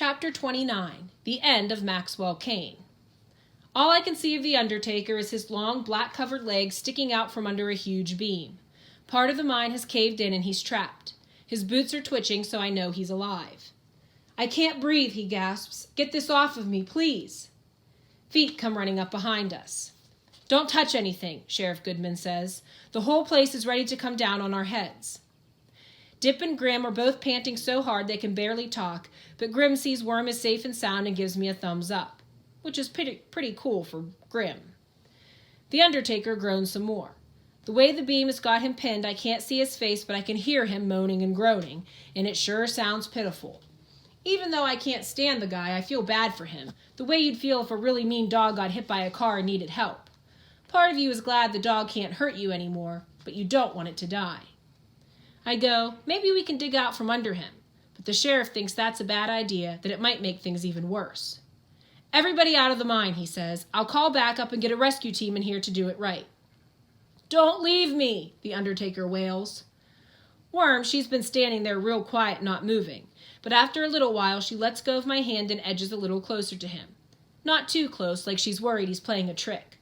Chapter 29, The End of Maxwell Kane. All I can see of the Undertaker is his long, black-covered legs sticking out from under a huge beam. Part of the mine has caved in and he's trapped. His boots are twitching, so I know he's alive. "I can't breathe," he gasps. "Get this off of me, please." Feet come running up behind us. "Don't touch anything," Sheriff Goodman says. "The whole place is ready to come down on our heads." Dip and Grim are both panting so hard they can barely talk, but Grim sees Worm is safe and sound and gives me a thumbs up, which is pretty cool for Grim. The Undertaker groans some more. The way the beam has got him pinned, I can't see his face, but I can hear him moaning and groaning, and it sure sounds pitiful. Even though I can't stand the guy, I feel bad for him, the way you'd feel if a really mean dog got hit by a car and needed help. Part of you is glad the dog can't hurt you anymore, but you don't want it to die. I go, maybe we can dig out from under him, but the sheriff thinks that's a bad idea, that it might make things even worse. "Everybody out of the mine," he says. "I'll call back up and get a rescue team in here to do it right." "Don't leave me," the Undertaker wails. Worm, she's been standing there real quiet, not moving, but after a little while she lets go of my hand and edges a little closer to him. Not too close, like she's worried he's playing a trick.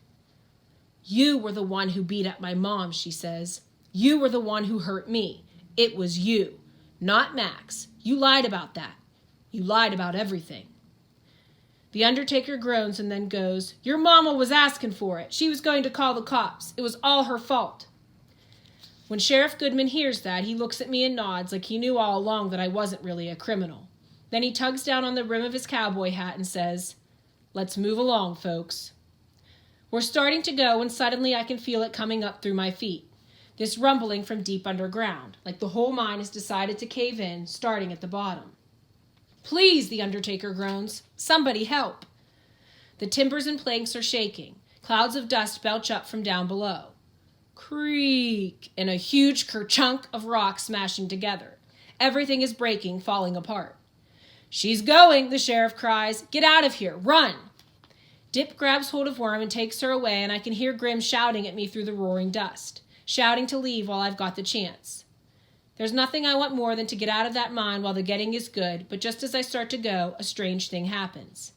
"You were the one who beat up my mom," she says. "You were the one who hurt me. It was you, not Max. You lied about that. You lied about everything." The Undertaker groans and then goes, "Your mama was asking for it. She was going to call the cops. It was all her fault." When Sheriff Goodman hears that, he looks at me and nods like he knew all along that I wasn't really a criminal. Then he tugs down on the rim of his cowboy hat and says, "Let's move along, folks." We're starting to go when suddenly I can feel it coming up through my feet. This rumbling from deep underground, like the whole mine has decided to cave in, starting at the bottom. "Please," the Undertaker groans. "Somebody help." The timbers and planks are shaking. Clouds of dust belch up from down below. Creak, and a huge kerchunk of rock smashing together. Everything is breaking, falling apart. "She's going," the sheriff cries. "Get out of here. Run." Dip grabs hold of Worm and takes her away, and I can hear Grim shouting at me through the roaring dust, shouting to leave while I've got the chance. There's nothing I want more than to get out of that mine while the getting is good, but just as I start to go, a strange thing happens.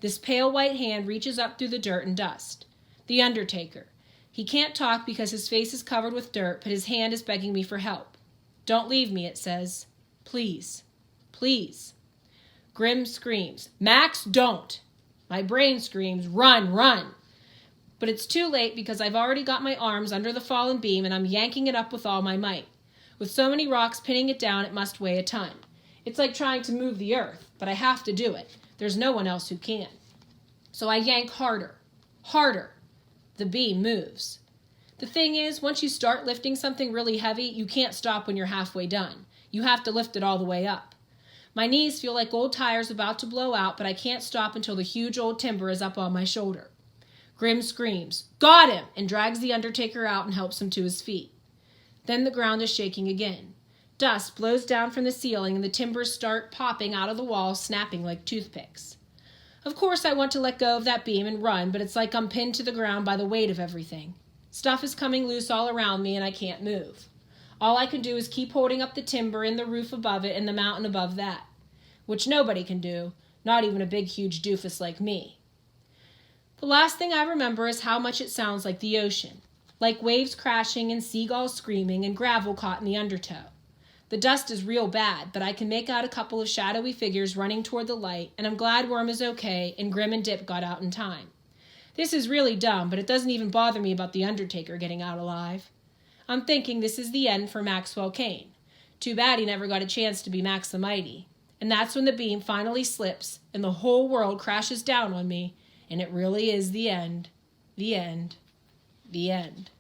This pale white hand reaches up through the dirt and dust. The Undertaker. He can't talk because his face is covered with dirt, but his hand is begging me for help. "Don't leave me," it says. "Please. Please." Grim screams, "Max, don't!" My brain screams, "Run, run!" But it's too late because I've already got my arms under the fallen beam and I'm yanking it up with all my might. With so many rocks pinning it down, it must weigh a ton. It's like trying to move the earth, but I have to do it. There's no one else who can. So I yank harder. Harder. The beam moves. The thing is, once you start lifting something really heavy, you can't stop when you're halfway done. You have to lift it all the way up. My knees feel like old tires about to blow out, but I can't stop until the huge old timber is up on my shoulder. Grim screams, "Got him!" and drags the Undertaker out and helps him to his feet. Then the ground is shaking again. Dust blows down from the ceiling and the timbers start popping out of the walls, snapping like toothpicks. Of course I want to let go of that beam and run, but it's like I'm pinned to the ground by the weight of everything. Stuff is coming loose all around me and I can't move. All I can do is keep holding up the timber and the roof above it and the mountain above that, which nobody can do, not even a big huge doofus like me. The last thing I remember is how much it sounds like the ocean, like waves crashing and seagulls screaming and gravel caught in the undertow. The dust is real bad, but I can make out a couple of shadowy figures running toward the light, and I'm glad Worm is okay and Grim and Dip got out in time. This is really dumb, but it doesn't even bother me about the Undertaker getting out alive. I'm thinking this is the end for Maxwell Kane. Too bad he never got a chance to be Max the Mighty. And that's when the beam finally slips and the whole world crashes down on me, and it really is the end, the end, the end.